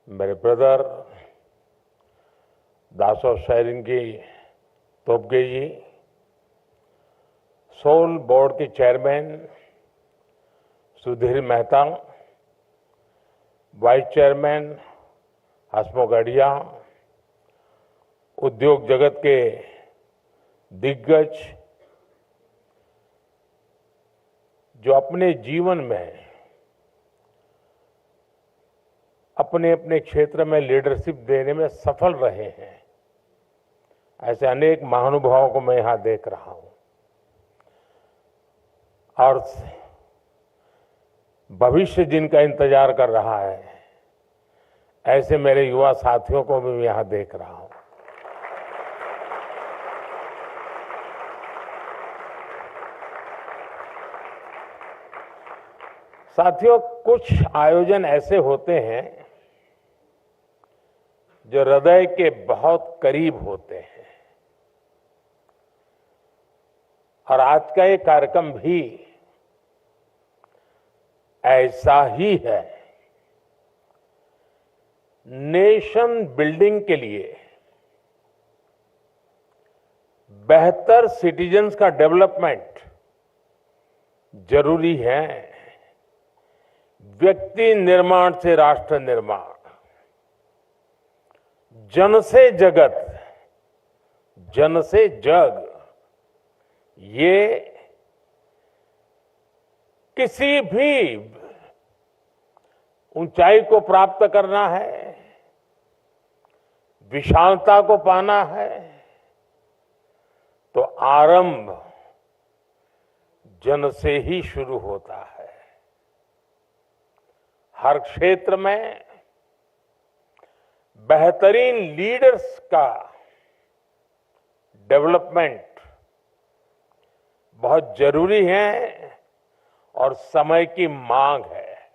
मेरे brother Dasho Tshering Tobgay ji, SOUL board के chairman Sudhir Mehta, vice chairman Hasmukh Adhia, उद्योग जगत के दिग्गज जो अपने जीवन में अपने अपने क्षेत्र में लीडरशिप देने में सफल रहे हैं, ऐसे अनेक महानुभावों को मैं यहां देख रहा हूं और भविष्य जिनका इंतजार कर रहा है, ऐसे मेरे युवा साथियों को भी मैं यहां देख रहा हूं। साथियों, कुछ आयोजन ऐसे होते हैं जो हृदय के बहुत करीब होते हैं और आज का ये कार्यक्रम भी ऐसा ही है। नेशन बिल्डिंग के लिए, बेहतर सिटीजन्स का डेवलपमेंट जरूरी है। व्यक्ति निर्माण से राष्ट्र निर्माण, जन से जगत, जन से जग, ये किसी भी ऊंचाई को प्राप्त करना है, विशालता को पाना है, तो आरंभ जन से ही शुरू होता है। हर क्षेत्र में बेहतरीन लीडर्स का डेवलपमेंट बहुत जरूरी है और समय की मांग है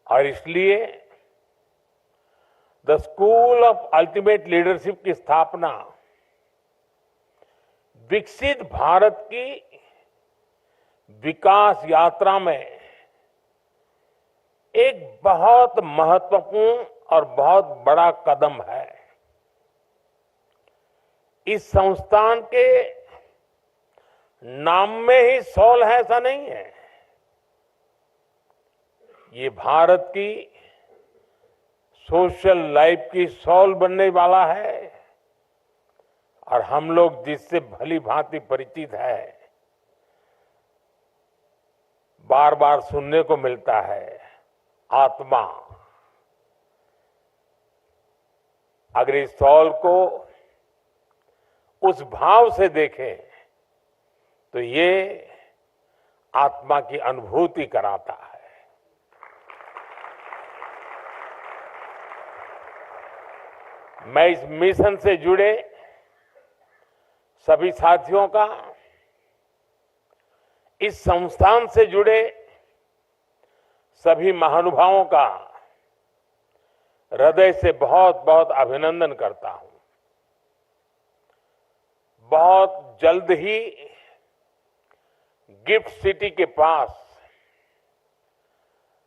और इसलिए the school of ultimate leadership की स्थापना विकसित भारत की विकास यात्रा में एक बहुत महत्वपूर्ण और बहुत बड़ा कदम है। इस संस्थान के नाम में ही सोल है ऐसा नहीं है। ये भारत की सोशल लाइफ की सोल बनने वाला है और हम लोग जिससे भली भांति परिचित है, बार बार सुनने को मिलता है, आत्मा। अगर इस सोल को उस भाव से देखें तो ये आत्मा की अनुभूति कराता है। मैं इस मिशन से जुड़े सभी साथियों का, इस संस्थान से जुड़े सभी महानुभावों का हृदय से बहुत बहुत अभिनंदन करता हूं। बहुत जल्द ही गिफ्ट सिटी के पास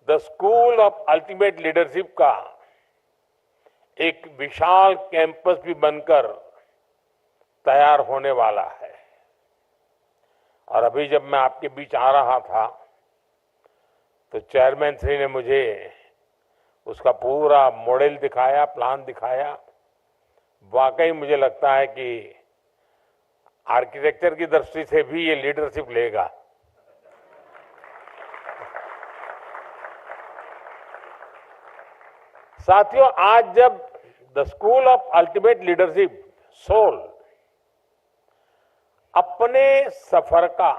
the school of ultimate leadership का एक विशाल कैंपस भी बनकर तैयार होने वाला है और अभी जब मैं आपके बीच आ रहा था तो चेयरमैन श्री ने मुझे उसका पूरा मॉडल दिखाया, प्लान दिखाया। वाकई मुझे लगता है कि आर्किटेक्चर की दृष्टि से भी ये लीडरशिप लेगा। साथियों, आज जब the school of ultimate leadership soul अपने सफर का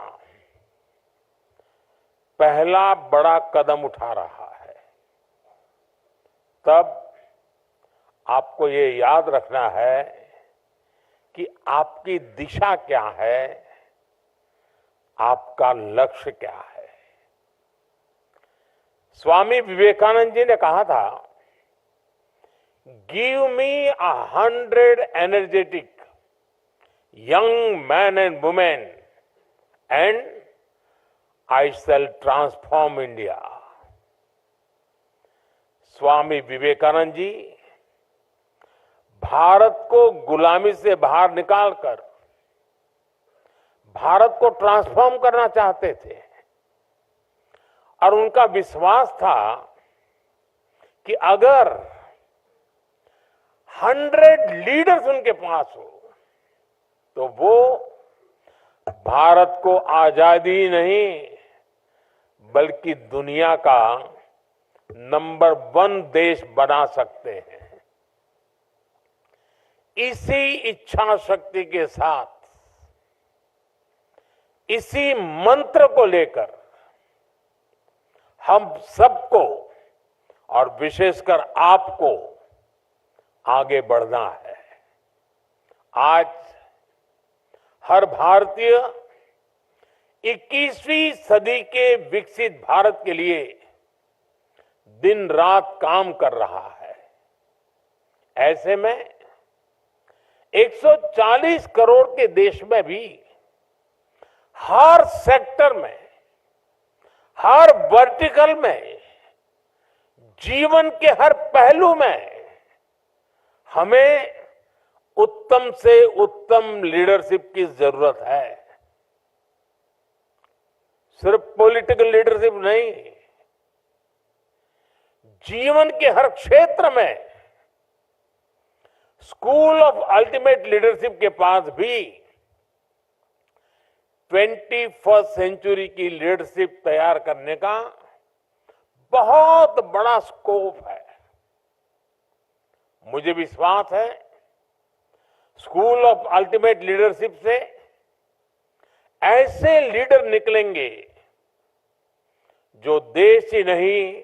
पहला बड़ा कदम उठा रहा है, तब आपको ये याद रखना है कि आपकी दिशा क्या है, आपका लक्ष्य क्या है। स्वामी विवेकानंद जी ने कहा था, give me 100 energetic young man and women and I shall transform India. Swami Vivekananda ji Bharat को गुलामी से बाहर निकालकर भारत को ट्रांसफॉर्म करना चाहते थे और उनका विश्वास था कि अगर 100 लीडर्स उनके पास हो तो वो भारत को आजादी नहीं बल्कि दुनिया का नंबर 1 देश बना सकते हैं। इसी इच्छा शक्ति के साथ, इसी मंत्र को लेकर हम सबको और विशेषकर आपको आगे बढ़ना है। आज हर भारतीय 21वीं सदी के विकसित भारत के लिए दिन रात काम कर रहा है। ऐसे में 140 करोड़ के देश में भी हर सेक्टर में, हर वर्टिकल में, जीवन के हर पहलू में हमें उत्तम से उत्तम लीडरशिप की जरूरत है। सिर्फ पॉलिटिकल लीडरशिप नहीं, जीवन के हर क्षेत्र में स्कूल ऑफ अल्टीमेट लीडरशिप के पास भी 21st सेंचुरी की लीडरशिप तैयार करने का बहुत बड़ा स्कोप है। मुझे विश्वास है स्कूल ऑफ अल्टीमेट लीडरशिप से ऐसे लीडर निकलेंगे जो देश ही नहीं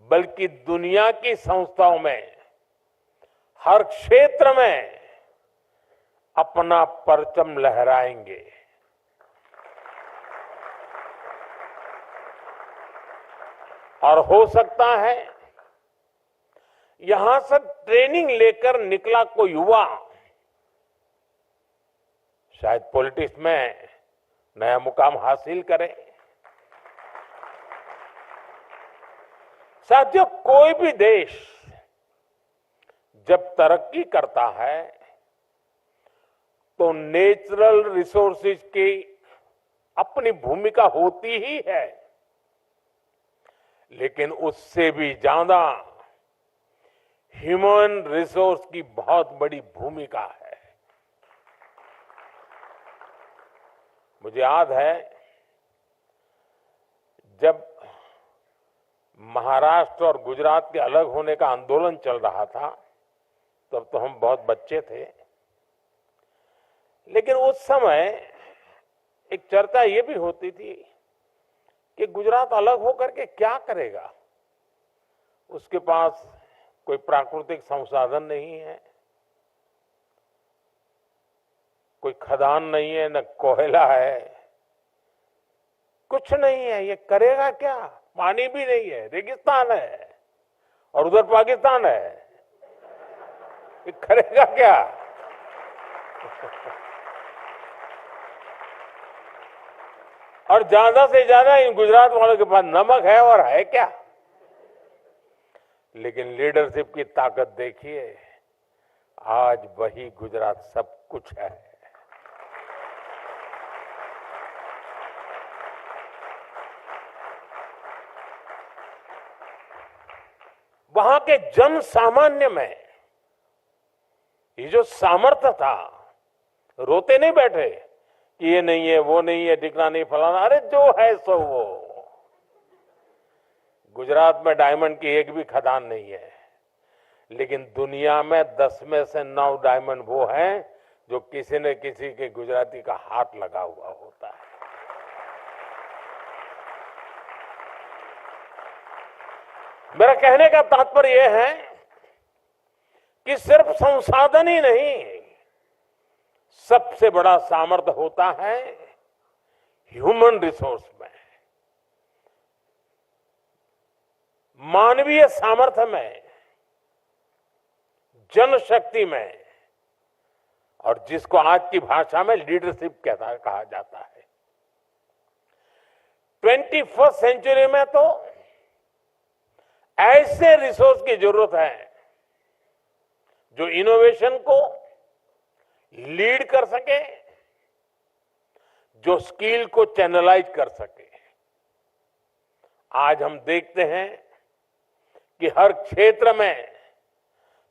बल्कि दुनिया की संस्थाओं में हर क्षेत्र में अपना परचम लहराएंगे। और हो सकता है यहां से ट्रेनिंग लेकर निकला कोई युवा शायद पॉलिटिक्स में नया मुकाम हासिल करे। साथियों, कोई भी देश जब तरक्की करता है तो नेचुरल रिसोर्सेज की अपनी भूमिका होती ही है, लेकिन उससे भी ज्यादा ह्यूमन रिसोर्स की बहुत बड़ी भूमिका है। मुझे याद है जब महाराष्ट्र और गुजरात के अलग होने का आंदोलन चल रहा था तब तो हम बहुत बच्चे थे, लेकिन उस समय एक चर्चा ये भी होती थी कि गुजरात अलग होकर के क्या करेगा। उसके पास कोई प्राकृतिक संसाधन नहीं है, कोई खदान नहीं है, न कोयला है, कुछ नहीं है, ये करेगा क्या? पानी भी नहीं है, रेगिस्तान है और उधर पाकिस्तान है, ये करेगा क्या? और ज्यादा से ज्यादा इन गुजरात वालों के पास नमक है और है क्या? लेकिन लीडरशिप की ताकत देखिए, आज वही गुजरात सब कुछ है। वहां के जन सामान्य में ये जो सामर्थ्य था, रोते नहीं बैठे कि ये नहीं है, वो नहीं है, दिखना नहीं, फलाना, अरे जो है सो वो। गुजरात में डायमंड की एक भी खदान नहीं है, लेकिन दुनिया में 10 में से 9 डायमंड वो हैं जो किसी न किसी के गुजराती का हाथ लगा हुआ होता है। मेरा कहने का तात्पर्य यह है कि सिर्फ संसाधन ही नहीं, सबसे बड़ा सामर्थ्य होता है ह्यूमन रिसोर्स में, मानवीय सामर्थ्य में, जनशक्ति में, और जिसको आज की भाषा में लीडरशिप कहा जाता है। 21st सेंचुरी में तो ऐसे रिसोर्स की जरूरत है जो इनोवेशन को लीड कर सके, जो स्किल को चैनलाइज कर सके। आज हम देखते हैं कि हर क्षेत्र में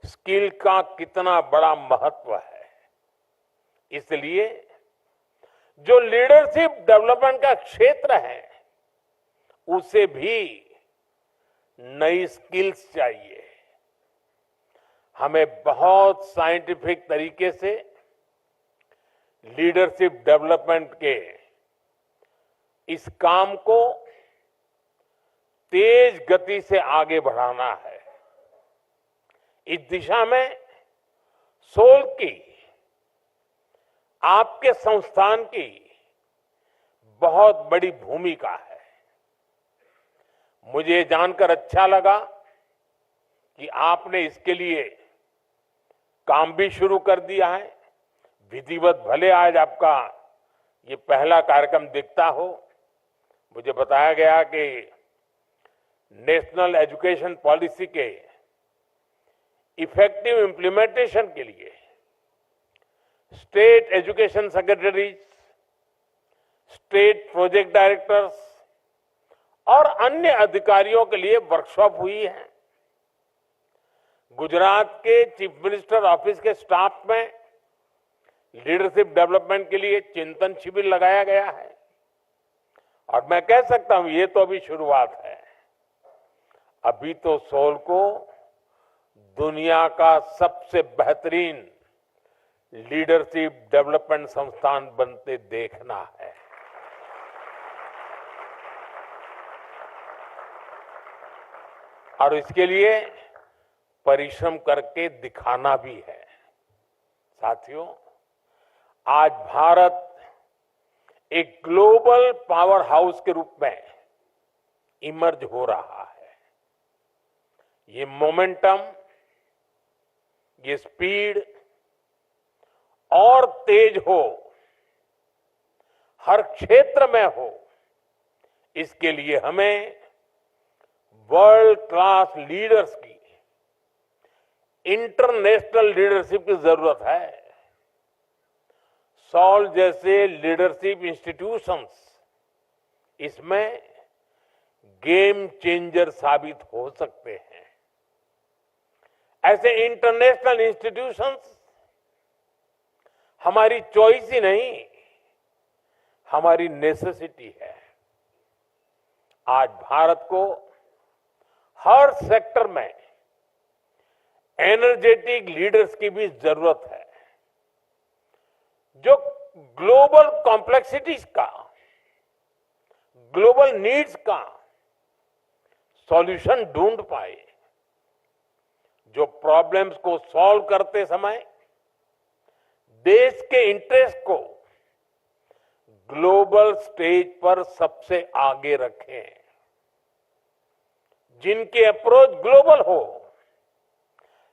स्किल का कितना बड़ा महत्व है। इसलिए जो लीडरशिप डेवलपमेंट का क्षेत्र है, उसे भी नई स्किल्स चाहिए। हमें बहुत साइंटिफिक तरीके से लीडरशिप डेवलपमेंट के इस काम को तेज गति से आगे बढ़ाना है। इस दिशा में सोल की, आपके संस्थान की बहुत बड़ी भूमिका है। मुझे जानकर अच्छा लगा कि आपने इसके लिए काम भी शुरू कर दिया है। विधिवत भले आज आपका ये पहला कार्यक्रम दिखता हो, मुझे बताया गया कि नेशनल एजुकेशन पॉलिसी के इफेक्टिव इंप्लीमेंटेशन के लिए state education secretaries, state project directors और अन्य अधिकारियों के लिए वर्कशॉप हुई है। गुजरात के चीफ मिनिस्टर ऑफिस के स्टाफ में लीडरशिप डेवलपमेंट के लिए चिंतन शिविर लगाया गया है। और मैं कह सकता हूं, ये तो अभी शुरुआत है। अभी तो सोल को दुनिया का सबसे बेहतरीन लीडरशिप डेवलपमेंट संस्थान बनते देखना है। और इसके लिए परिश्रम करके दिखाना भी है। साथियों, आज भारत एक ग्लोबल पावर हाउस के रूप में इमर्ज हो रहा है। ये मोमेंटम, ये स्पीड और तेज हो, हर क्षेत्र में हो, इसके लिए हमें वर्ल्ड क्लास लीडर्स की, इंटरनेशनल लीडरशिप की जरूरत है। सॉल जैसे लीडरशिप इंस्टीट्यूशंस इसमें गेम चेंजर साबित हो सकते हैं। ऐसे इंटरनेशनल इंस्टीट्यूशंस हमारी चॉइस ही नहीं, हमारी नेसेसिटी है। आज भारत को हर सेक्टर में एनर्जेटिक लीडर्स की भी जरूरत है, जो ग्लोबल कॉम्प्लेक्सिटीज का, ग्लोबल नीड्स का सॉल्यूशन ढूंढ पाए, जो प्रॉब्लम्स को सॉल्व करते समय देश के इंटरेस्ट को ग्लोबल स्टेज पर सबसे आगे रखें, जिनके अप्रोच ग्लोबल हो,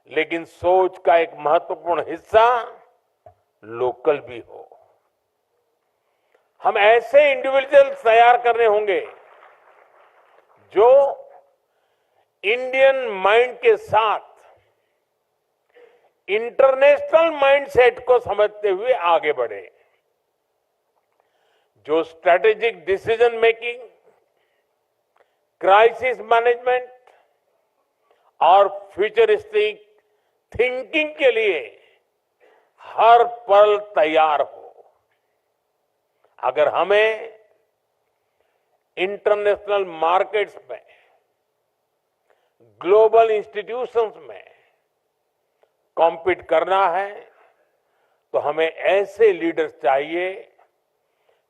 लेकिन सोच का एक महत्वपूर्ण हिस्सा लोकल भी हो। हम ऐसे इंडिविजुअल्स तैयार करने होंगे जो इंडियन माइंड के साथ इंटरनेशनल माइंडसेट को समझते हुए आगे बढ़े, जो strategic decision making, crisis management और फ्यूचरिस्टिक थिंकिंग के लिए हर पल तैयार हो। अगर हमें इंटरनेशनल मार्केट्स में, ग्लोबल इंस्टीट्यूशंस में कॉम्पीट करना है, तो हमें ऐसे लीडर्स चाहिए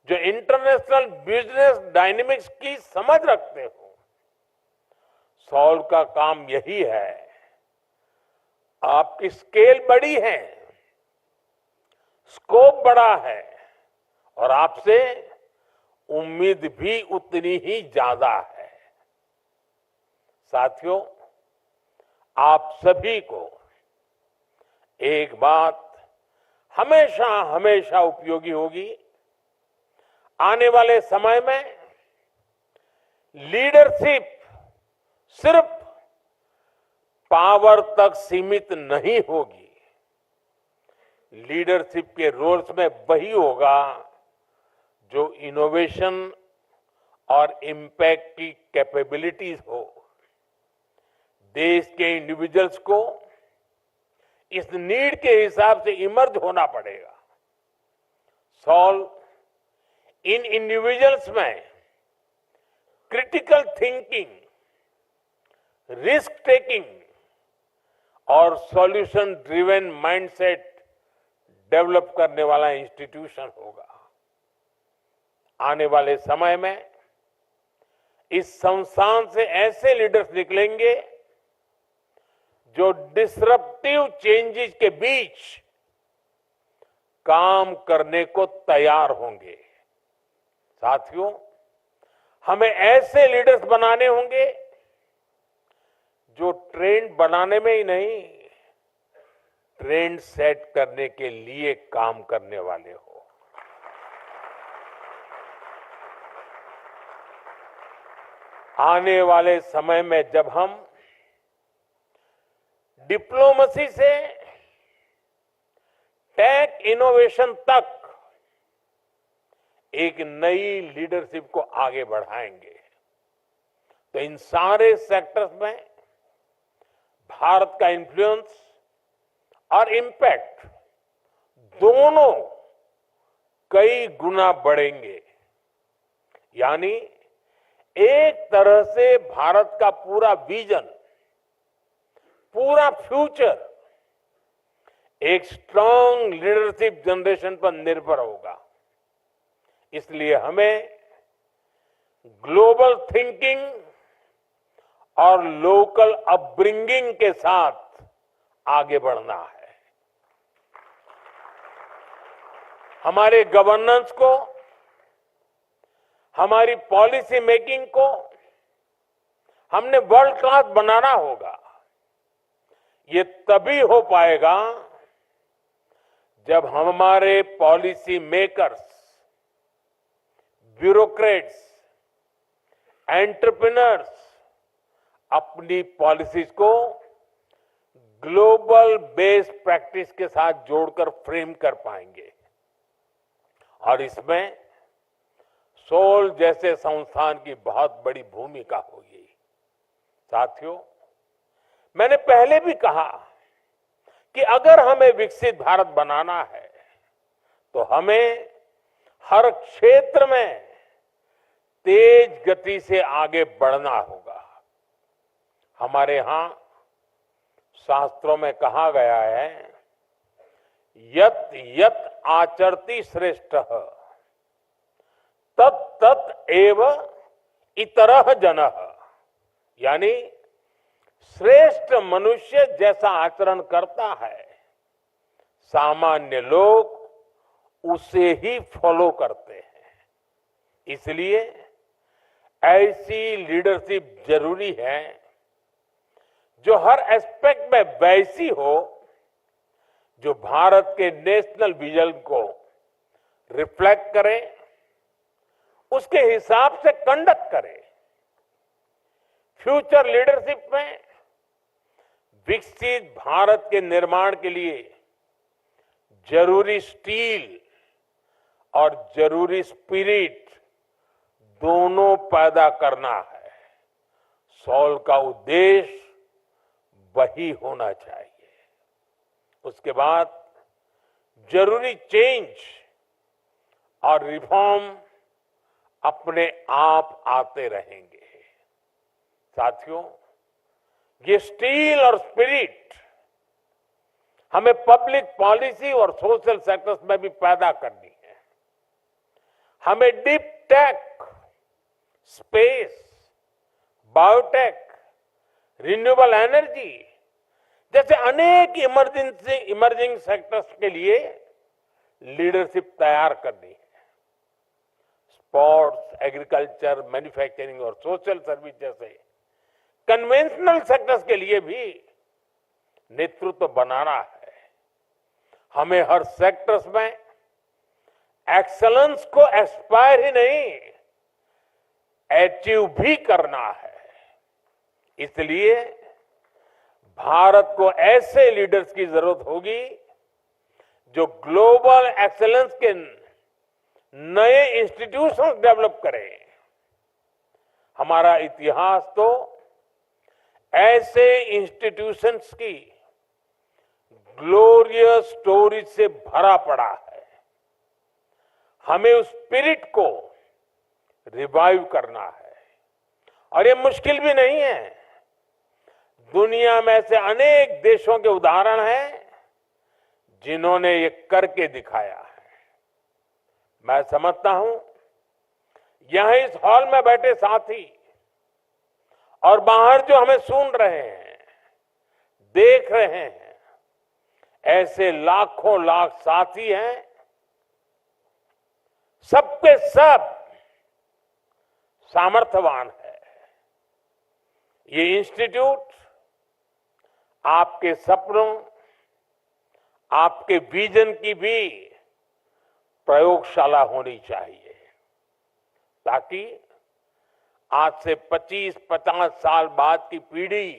जो इंटरनेशनल बिजनेस डायनेमिक्स की समझ रखते हो। सॉल्व का काम यही है। आपकी स्केल बड़ी है, स्कोप बड़ा है और आपसे उम्मीद भी उतनी ही ज्यादा है। साथियों, आप सभी को एक बात हमेशा हमेशा उपयोगी होगी। आने वाले समय में लीडरशिप सिर्फ पावर तक सीमित नहीं होगी। लीडरशिप के रोल्स में वही होगा जो इनोवेशन और इम्पैक्ट की कैपेबिलिटीज हो। देश के इंडिविजुअल्स को इस नीड के हिसाब से इमर्ज होना पड़ेगा। सॉल्व इन इंडिविजुअल्स में क्रिटिकल थिंकिंग, रिस्क टेकिंग और सॉल्यूशन ड्रिवन माइंडसेट डेवलप करने वाला इंस्टीट्यूशन होगा। आने वाले समय में इस संस्थान से ऐसे लीडर्स निकलेंगे जो डिसरप्टिव चेंजेस के बीच काम करने को तैयार होंगे। साथियों, हमें ऐसे लीडर्स बनाने होंगे जो ट्रेंड बनाने में ही नहीं, ट्रेंड सेट करने के लिए काम करने वाले हो। आने वाले समय में जब हम डिप्लोमेसी से टेक इनोवेशन तक एक नई लीडरशिप को आगे बढ़ाएंगे, तो इन सारे सेक्टर्स में भारत का इन्फ्लुएंस और इम्पैक्ट दोनों कई गुना बढ़ेंगे। यानी एक तरह से भारत का पूरा विजन, पूरा फ्यूचर एक स्ट्रांग लीडरशिप जनरेशन पर निर्भर होगा। इसलिए हमें ग्लोबल थिंकिंग और लोकल अपब्रिंगिंग के साथ आगे बढ़ना है। हमारे गवर्नेंस को, हमारी पॉलिसी मेकिंग को हमने वर्ल्ड क्लास बनाना होगा। ये तभी हो पाएगा जब हमारे पॉलिसी मेकर्स, ब्यूरोक्रेट्स, एंटरप्रेन्योर्स अपनी पॉलिसीज को ग्लोबल बेस्ड प्रैक्टिस के साथ जोड़कर फ्रेम कर पाएंगे। और इसमें सोल जैसे संस्थान की बहुत बड़ी भूमिका होगी। साथियों, मैंने पहले भी कहा कि अगर हमें विकसित भारत बनाना है तो हमें हर क्षेत्र में तेज गति से आगे बढ़ना होगा। हमारे यहां शास्त्रों में कहा गया है, यत यत आचरति श्रेष्ठः तत् तत् एव इतरः जनः। यानी श्रेष्ठ मनुष्य जैसा आचरण करता है, सामान्य लोग उसे ही फॉलो करते हैं। इसलिए ऐसी लीडरशिप जरूरी है जो हर एस्पेक्ट में वैसी हो जो भारत के नेशनल विजन को रिफ्लेक्ट करे, उसके हिसाब से कंडक्ट करे। फ्यूचर लीडरशिप में विकसित भारत के निर्माण के लिए जरूरी स्टील और जरूरी स्पिरिट दोनों पैदा करना है। सॉल का उद्देश्य वही होना चाहिए। उसके बाद जरूरी चेंज और रिफॉर्म अपने आप आते रहेंगे। साथियों, ये स्टील और स्पिरिट हमें पब्लिक पॉलिसी और सोशल सेक्टर्स में भी पैदा करनी है। हमें deep tech, space, biotech, renewable energy जैसे अनेक इमर्जिंग सेक्टर्स के लिए लीडरशिप तैयार करनी है। स्पोर्ट्स, एग्रीकल्चर, मैन्युफैक्चरिंग और सोशल सर्विस जैसे कन्वेंशनल सेक्टर्स के लिए भी नेतृत्व बनाना है। हमें हर सेक्टर्स में एक्सलेंस को एस्पायर ही नहीं, अचीव भी करना है। इसलिए भारत को ऐसे लीडर्स की जरूरत होगी जो ग्लोबल एक्सेलेंस के नए इंस्टीट्यूशंस डेवलप करें। हमारा इतिहास तो ऐसे इंस्टीट्यूशंस की ग्लोरियस स्टोरी से भरा पड़ा है। हमें उस स्पिरिट को रिवाइव करना है और ये मुश्किल भी नहीं है। दुनिया में ऐसे अनेक देशों के उदाहरण हैं जिन्होंने ये करके दिखाया है। मैं समझता हूं यहां इस हॉल में बैठे साथी और बाहर जो हमें सुन रहे हैं, देख रहे हैं, ऐसे लाखों लाख साथी हैं। सबके सब सामर्थ्यवान है। ये इंस्टीट्यूट आपके सपनों, आपके विजन की भी प्रयोगशाला होनी चाहिए, ताकि आज से 25-50 साल बाद की पीढ़ी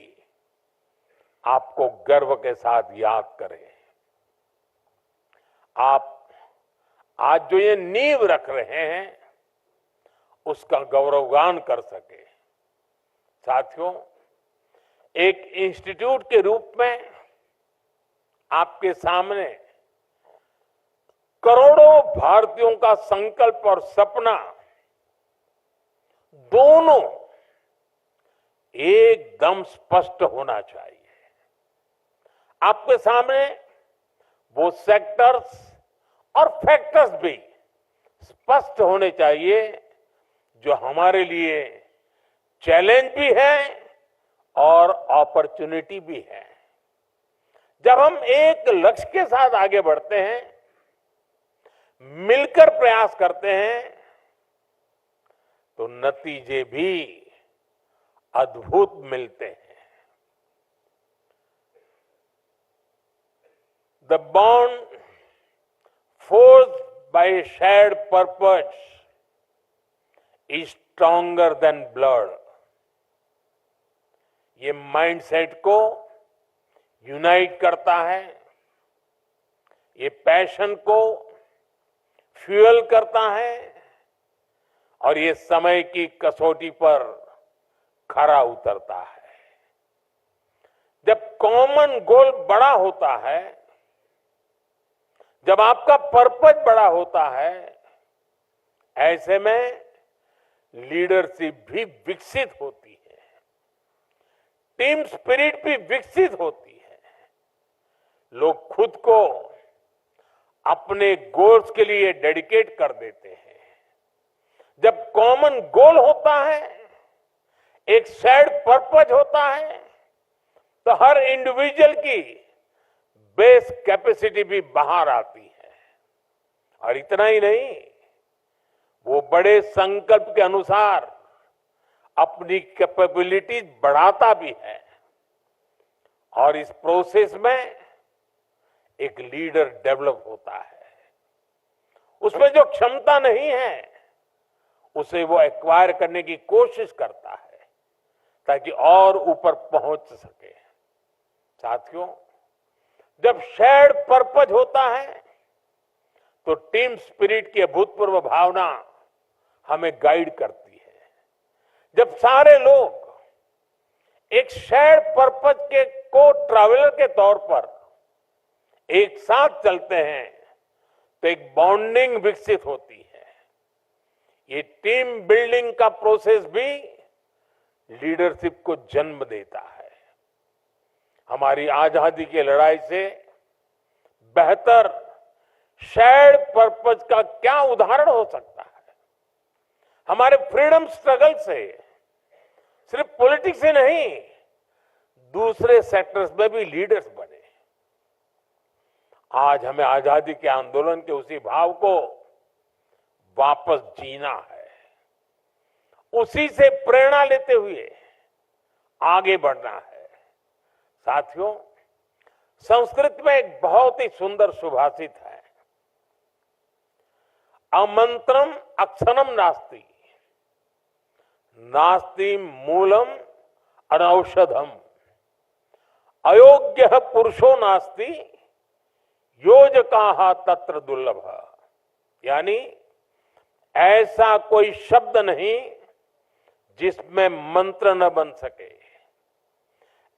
आपको गर्व के साथ याद करे। आप आज जो ये नींव रख रहे हैं उसका गौरवगान कर सके। साथियों, एक इंस्टीट्यूट के रूप में आपके सामने करोड़ों भारतीयों का संकल्प और सपना दोनों एकदम स्पष्ट होना चाहिए। आपके सामने वो सेक्टर्स और फैक्टर्स भी स्पष्ट होने चाहिए जो हमारे लिए चैलेंज भी है और अपॉर्चुनिटी भी है। जब हम एक लक्ष्य के साथ आगे बढ़ते हैं, मिलकर प्रयास करते हैं, तो नतीजे भी अद्भुत मिलते हैं। The bond forced by shared purpose is stronger than blood. ये माइंडसेट को यूनाइट करता है, ये पैशन को फ्यूल करता है और ये समय की कसौटी पर खरा उतरता है। जब कॉमन गोल बड़ा होता है, जब आपका पर्पस बड़ा होता है, ऐसे में लीडरशिप भी विकसित होती है, टीम स्पिरिट भी विकसित होती है। लोग खुद को अपने गोल्स के लिए डेडिकेट कर देते हैं। जब कॉमन गोल होता है, एक शेयर्ड पर्पस होता है, तो हर इंडिविजुअल की बेस कैपेसिटी भी बाहर आती है। और इतना ही नहीं, वो बड़े संकल्प के अनुसार अपनी कैपेबिलिटीज बढ़ाता भी है और इस प्रोसेस में एक लीडर डेवलप होता है। उसमें जो क्षमता नहीं है उसे वो एक्वायर करने की कोशिश करता है ताकि और ऊपर पहुंच सके। साथियों, जब शेयर्ड पर्पस होता है तो टीम स्पिरिट की अभूतपूर्व भावना हमें गाइड करती है। जब सारे लोग एक शेयर्ड पर्पस के को ट्रैवलर के तौर पर एक साथ चलते हैं तो एक बॉन्डिंग विकसित होती है। ये टीम बिल्डिंग का प्रोसेस भी लीडरशिप को जन्म देता है। हमारी आजादी की लड़ाई से बेहतर शेयर्ड पर्पस का क्या उदाहरण हो सकता है। हमारे फ्रीडम स्ट्रगल से सिर्फ पॉलिटिक्स से नहीं, दूसरे सेक्टर्स में भी लीडर्स बने। आज हमें आजादी के आंदोलन के उसी भाव को वापस जीना है, उसी से प्रेरणा लेते हुए आगे बढ़ना है। साथियों, संस्कृत में एक बहुत ही सुंदर सुभाषित है, अमंत्रम अक्षरम नास्ति, नास्ति मूलम अनौषधम, अयोग्य पुरुषो नास्ति योजकाः तत्र दुर्लभ, यानी ऐसा कोई शब्द नहीं जिसमें मंत्र न बन सके,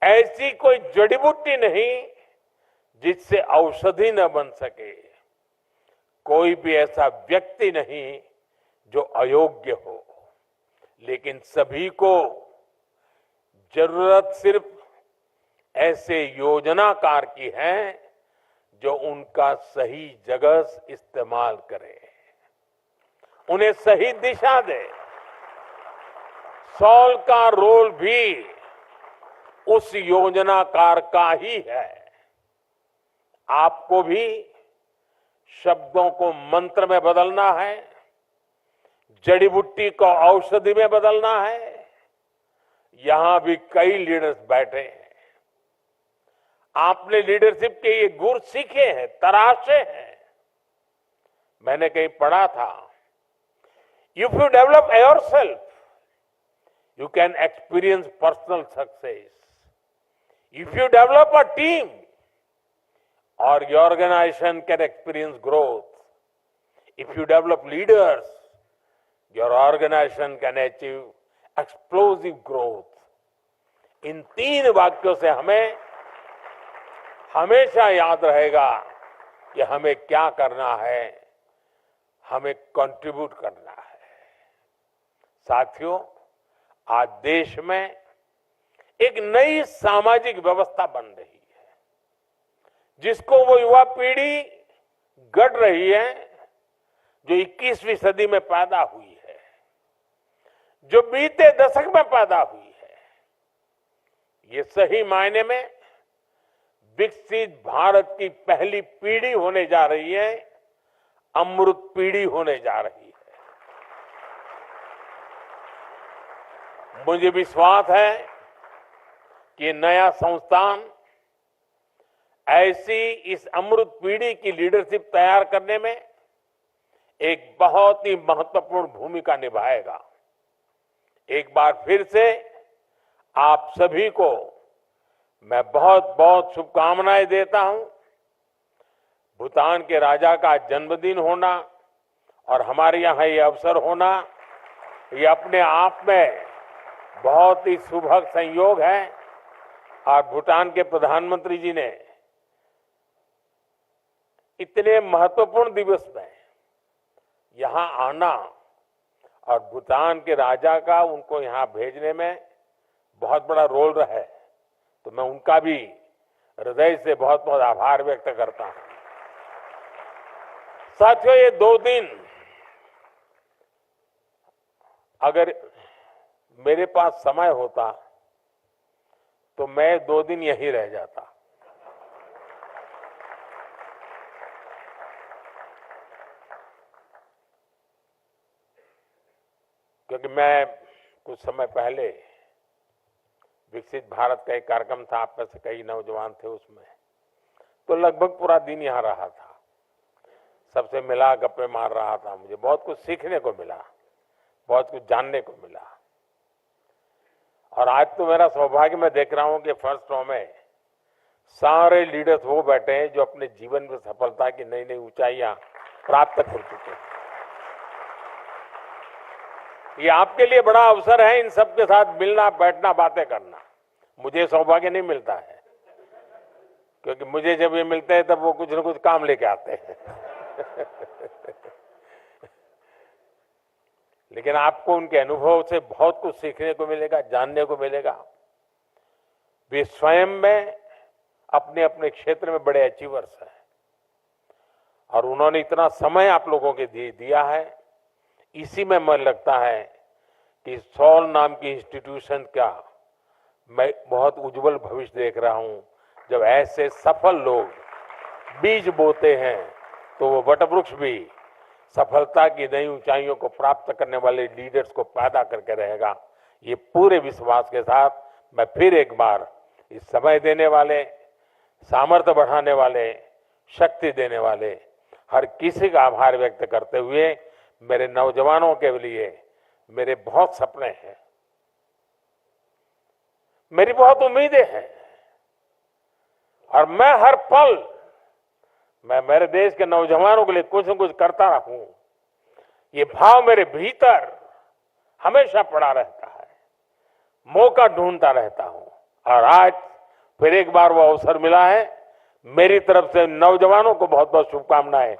ऐसी कोई जड़ी बूटी नहीं जिससे औषधि न बन सके, कोई भी ऐसा व्यक्ति नहीं जो अयोग्य हो। लेकिन सभी को जरूरत सिर्फ ऐसे योजनाकार की है जो उनका सही जगह इस्तेमाल करे, उन्हें सही दिशा दे। सॉल का रोल भी उस योजनाकार का ही है। आपको भी शब्दों को मंत्र में बदलना है, जड़ी बूटी को औषधि में बदलना है। यहां भी कई लीडर्स बैठे हैं, आपने लीडरशिप के ये गुर सीखे हैं, तराशे हैं। मैंने कहीं पढ़ा था, if you develop yourself you can experience personal success. If you develop a team, or your organization can experience growth. If you develop leaders, your organization can achieve explosive growth. इन 3 वाक्यों से हमें हमेशा याद रहेगा कि हमें क्या करना है, हमें कंट्रीब्यूट करना है। साथियों, आज देश में एक नई सामाजिक व्यवस्था बन रही है, जिसको वो युवा पीढ़ी गढ़ रही है जो 21वीं सदी में पैदा हुई है, जो बीते दशक में पैदा हुई है। ये सही मायने में विकसित भारत की पहली पीढ़ी होने जा रही है, अमृत पीढ़ी होने जा रही है। मुझे विश्वास है कि नया संस्थान ऐसी इस अमृत पीढ़ी की लीडरशिप तैयार करने में एक बहुत ही महत्वपूर्ण भूमिका निभाएगा। एक बार फिर से आप सभी को मैं बहुत बहुत शुभकामनाएं देता हूं। भूटान के राजा का जन्मदिन होना और हमारे यहाँ ये अवसर होना, ये अपने आप में बहुत ही सुभग संयोग है। और भूटान के प्रधानमंत्री जी ने इतने महत्वपूर्ण दिवस में यहां आना और भूटान के राजा का उनको यहां भेजने में बहुत बड़ा रोल रहा है, तो मैं उनका भी हृदय से बहुत बहुत आभार व्यक्त करता हूं। साथियों, ये 2 दिन अगर मेरे पास समय होता तो मैं 2 दिन यहीं रह जाता। क्योंकि मैं कुछ समय पहले विकसित भारत का एक कार्यक्रम था, आप में से कई नौजवान थे उसमें, तो लगभग पूरा दिन यहाँ रहा था, सबसे मिला, गप्पे मार रहा था। मुझे बहुत कुछ सीखने को मिला, बहुत कुछ जानने को मिला। और आज तो मेरा सौभाग्य, मैं देख रहा हूं कि फर्स्ट रो में सारे लीडर्स वो बैठे हैं जो अपने जीवन में सफलता की नई नई ऊंचाइयां प्राप्त कर चुके हैं। ये आपके लिए बड़ा अवसर है इन सबके साथ मिलना, बैठना, बातें करना। मुझे सौभाग्य नहीं मिलता है, क्योंकि मुझे जब ये मिलते हैं तब वो कुछ न कुछ काम लेके आते हैं। लेकिन आपको उनके अनुभव से बहुत कुछ सीखने को मिलेगा, जानने को मिलेगा। वे स्वयं में अपने अपने क्षेत्र में बड़े अचीवर्स हैं और उन्होंने इतना समय आप लोगों के दिया है। इसी में मन लगता है कि सॉल नाम की इंस्टीट्यूशन का मैं बहुत उज्जवल भविष्य देख रहा हूं। जब ऐसे सफल लोग बीज बोते हैं तो वो वटवृक्ष भी सफलता की नई ऊंचाइयों को प्राप्त करने वाले लीडर्स को पैदा करके रहेगा। ये पूरे विश्वास के साथ मैं फिर एक बार इस समय देने वाले, सामर्थ्य बढ़ाने वाले, शक्ति देने वाले हर किसी का आभार व्यक्त करते हुए, मेरे नौजवानों के लिए मेरे बहुत सपने हैं, मेरी बहुत उम्मीदें हैं। और मैं हर पल मैं मेरे देश के नौजवानों के लिए कुछ न कुछ करता रहूं, ये भाव मेरे भीतर हमेशा पड़ा रहता है, मौका ढूंढता रहता हूं। और आज फिर एक बार वो अवसर मिला है। मेरी तरफ से नौजवानों को बहुत बहुत शुभकामनाएं।